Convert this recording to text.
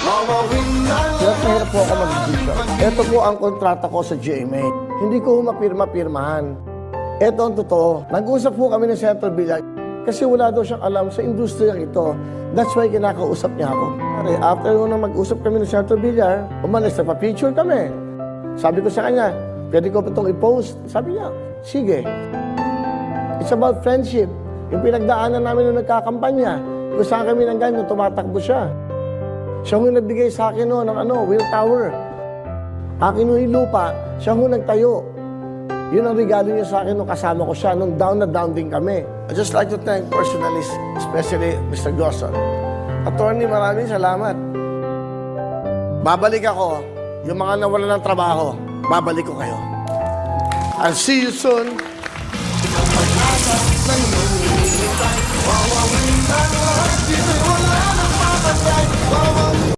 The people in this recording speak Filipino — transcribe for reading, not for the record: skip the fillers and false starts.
Hirap na hirap po ako mag-vision. Ito po ang kontrata ko sa GMA. Hindi ko mapirma-pirmahan. Ito ang totoo. Nag-usap po kami ng Senator Villar kasi wala daw siyang alam sa industriya ito. That's why kinakausap niya ako. After nung mag-usap kami ng Senator Villar, umalis, nagpa-picture kami. Sabi ko sa kanya, pwede ko pa itong i-post. Sabi niya, sige. It's about friendship. Yung pinagdaanan namin nung nagkakampanya, kung saan kami nang ganyan, tumatakbo siya. Siya yung nagbigay sa akin no, ng Will Tower. Akin yung lupa, siya yung nagtayo. Yun ang regalo niya sa akin nung kasama ko siya, nung down na down din kami. I'd just like to thank personally, especially Mr. Goson. Attorney, maraming salamat. Babalik ako. Yung mga nawala ng trabaho, babalik ko kayo. I'll see you soon.